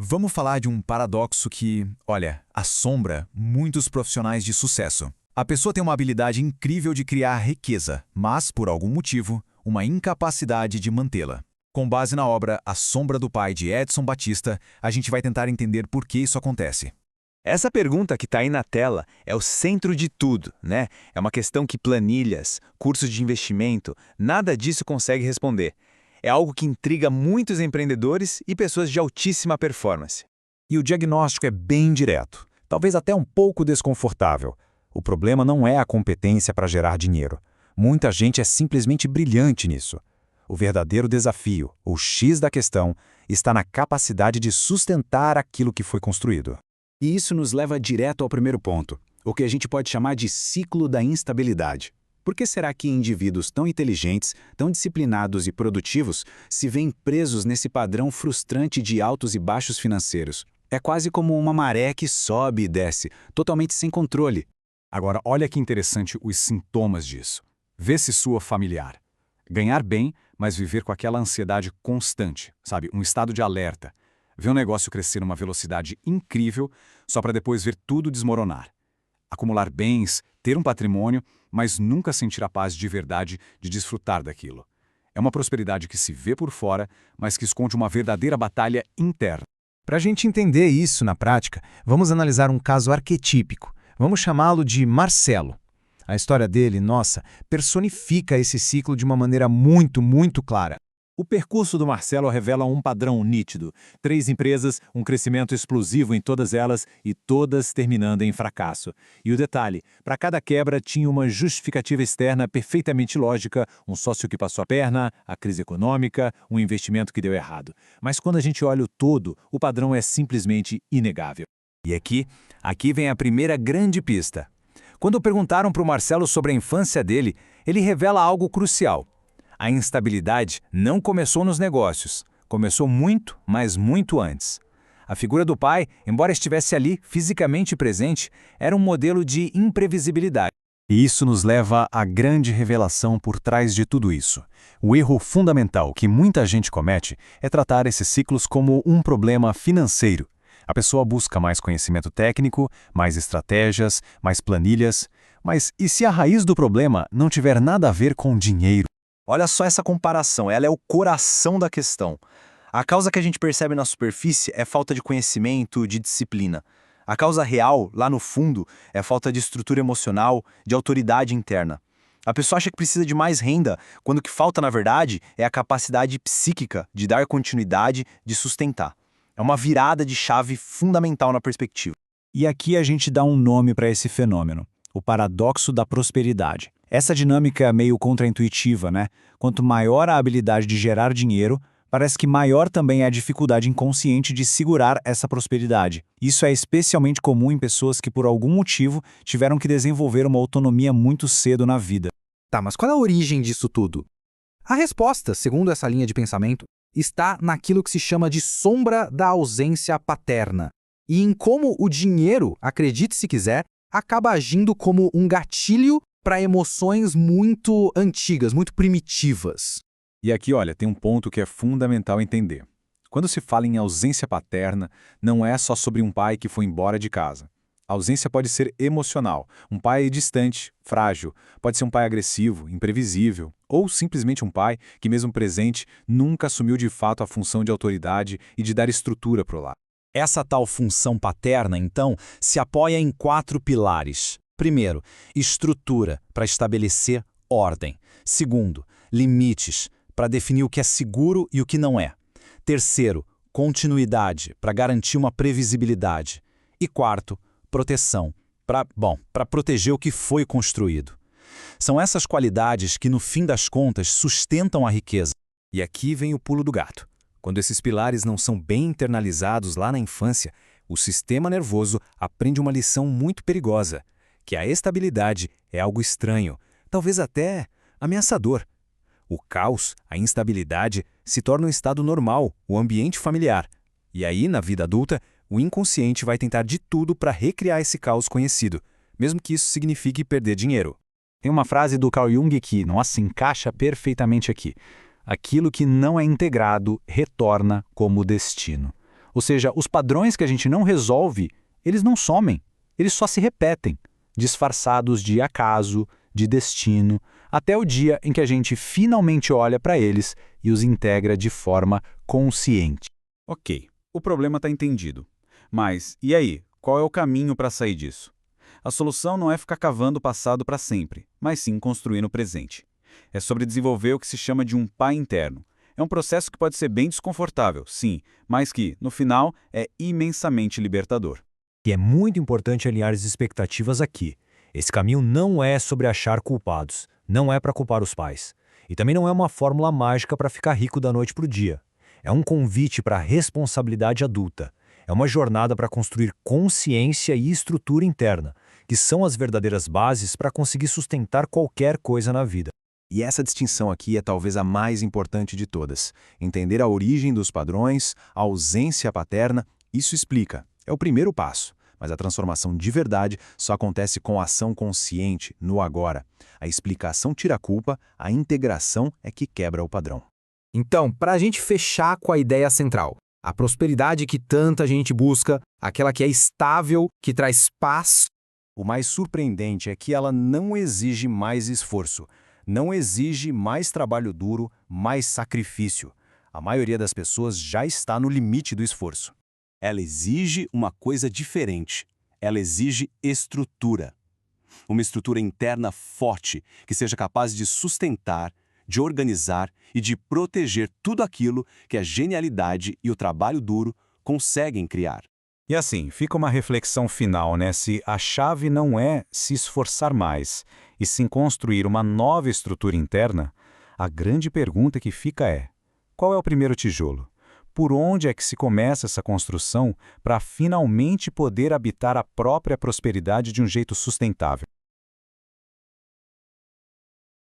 Vamos falar de um paradoxo que, olha, assombra muitos profissionais de sucesso. A pessoa tem uma habilidade incrível de criar riqueza, mas, por algum motivo, uma incapacidade de mantê-la. Com base na obra A Sombra do Pai de Edson Batista, a gente vai tentar entender por que isso acontece. Essa pergunta que está aí na tela é o centro de tudo, né? É uma questão que planilhas, cursos de investimento, nada disso consegue responder. É algo que intriga muitos empreendedores e pessoas de altíssima performance. E o diagnóstico é bem direto, talvez até um pouco desconfortável. O problema não é a competência para gerar dinheiro. Muita gente é simplesmente brilhante nisso. O verdadeiro desafio, o X da questão, está na capacidade de sustentar aquilo que foi construído. E isso nos leva direto ao primeiro ponto, o que a gente pode chamar de ciclo da instabilidade. Por que será que indivíduos tão inteligentes, tão disciplinados e produtivos se veem presos nesse padrão frustrante de altos e baixos financeiros? É quase como uma maré que sobe e desce, totalmente sem controle. Agora, olha que interessante os sintomas disso. Vê-se sua familiar. Ganhar bem, mas viver com aquela ansiedade constante, sabe? Um estado de alerta. Ver um negócio crescer numa velocidade incrível, só para depois ver tudo desmoronar. Acumular bens, ter um patrimônio, mas nunca sentir a paz de verdade de desfrutar daquilo. É uma prosperidade que se vê por fora, mas que esconde uma verdadeira batalha interna. Para a gente entender isso na prática, vamos analisar um caso arquetípico. Vamos chamá-lo de Marcelo. A história dele, nossa, personifica esse ciclo de uma maneira muito clara. O percurso do Marcelo revela um padrão nítido. 3 empresas, um crescimento explosivo em todas elas e todas terminando em fracasso. E o detalhe, para cada quebra tinha uma justificativa externa perfeitamente lógica, um sócio que passou a perna, a crise econômica, um investimento que deu errado. Mas quando a gente olha o todo, o padrão é simplesmente inegável. E aqui vem a primeira grande pista. Quando perguntaram para o Marcelo sobre a infância dele, ele revela algo crucial. A instabilidade não começou nos negócios, começou muito, mas muito antes. A figura do pai, embora estivesse ali fisicamente presente, era um modelo de imprevisibilidade. E isso nos leva à grande revelação por trás de tudo isso. O erro fundamental que muita gente comete é tratar esses ciclos como um problema financeiro. A pessoa busca mais conhecimento técnico, mais estratégias, mais planilhas. Mas e se a raiz do problema não tiver nada a ver com dinheiro? Olha só essa comparação, ela é o coração da questão. A causa que a gente percebe na superfície é falta de conhecimento, de disciplina. A causa real, lá no fundo, é falta de estrutura emocional, de autoridade interna. A pessoa acha que precisa de mais renda, quando o que falta, na verdade, é a capacidade psíquica de dar continuidade, de sustentar. É uma virada de chave fundamental na perspectiva. E aqui a gente dá um nome para esse fenômeno, o paradoxo da prosperidade. Essa dinâmica é meio contraintuitiva, né? Quanto maior a habilidade de gerar dinheiro, parece que maior também é a dificuldade inconsciente de segurar essa prosperidade. Isso é especialmente comum em pessoas que, por algum motivo, tiveram que desenvolver uma autonomia muito cedo na vida. Tá, mas qual é a origem disso tudo? A resposta, segundo essa linha de pensamento, está naquilo que se chama de sombra da ausência paterna. E em como o dinheiro, acredite se quiser, acaba agindo como um gatilho para emoções muito antigas, muito primitivas. E aqui, olha, tem um ponto que é fundamental entender. Quando se fala em ausência paterna, não é só sobre um pai que foi embora de casa. A ausência pode ser emocional, um pai distante, frágil, pode ser um pai agressivo, imprevisível, ou simplesmente um pai que, mesmo presente, nunca assumiu de fato a função de autoridade e de dar estrutura para o lar. Essa tal função paterna, então, se apoia em 4 pilares. Primeiro, estrutura, para estabelecer ordem. Segundo, limites, para definir o que é seguro e o que não é. Terceiro, continuidade, para garantir uma previsibilidade. E quarto, proteção, para proteger o que foi construído. São essas qualidades que, no fim das contas, sustentam a riqueza. E aqui vem o pulo do gato. Quando esses pilares não são bem internalizados lá na infância, o sistema nervoso aprende uma lição muito perigosa, que a estabilidade é algo estranho, talvez até ameaçador. O caos, a instabilidade, se torna um estado normal, o ambiente familiar. E aí, na vida adulta, o inconsciente vai tentar de tudo para recriar esse caos conhecido, mesmo que isso signifique perder dinheiro. Tem uma frase do Carl Jung que, nossa, encaixa perfeitamente aqui. Aquilo que não é integrado retorna como destino. Ou seja, os padrões que a gente não resolve, eles não somem, eles só se repetem, disfarçados de acaso, de destino, até o dia em que a gente finalmente olha para eles e os integra de forma consciente. Ok, o problema está entendido. Mas, e aí? Qual é o caminho para sair disso? A solução não é ficar cavando o passado para sempre, mas sim construir no presente. É sobre desenvolver o que se chama de um pai interno. É um processo que pode ser bem desconfortável, sim, mas que, no final, é imensamente libertador. E é muito importante alinhar as expectativas aqui. Esse caminho não é sobre achar culpados, não é para culpar os pais. E também não é uma fórmula mágica para ficar rico da noite para o dia. É um convite para a responsabilidade adulta. É uma jornada para construir consciência e estrutura interna, que são as verdadeiras bases para conseguir sustentar qualquer coisa na vida. E essa distinção aqui é talvez a mais importante de todas. Entender a origem dos padrões, a ausência paterna, isso explica. É o primeiro passo. Mas a transformação de verdade só acontece com a ação consciente, no agora. A explicação tira a culpa, a integração é que quebra o padrão. Então, para a gente fechar com a ideia central, a prosperidade que tanta gente busca, aquela que é estável, que traz paz. O mais surpreendente é que ela não exige mais esforço, não exige mais trabalho duro, mais sacrifício. A maioria das pessoas já está no limite do esforço. Ela exige uma coisa diferente. Ela exige estrutura. Uma estrutura interna forte, que seja capaz de sustentar, de organizar e de proteger tudo aquilo que a genialidade e o trabalho duro conseguem criar. E assim, fica uma reflexão final, né? Se a chave não é se esforçar mais, e sim construir uma nova estrutura interna, a grande pergunta que fica é: qual é o primeiro tijolo? Por onde é que se começa essa construção para finalmente poder habitar a própria prosperidade de um jeito sustentável?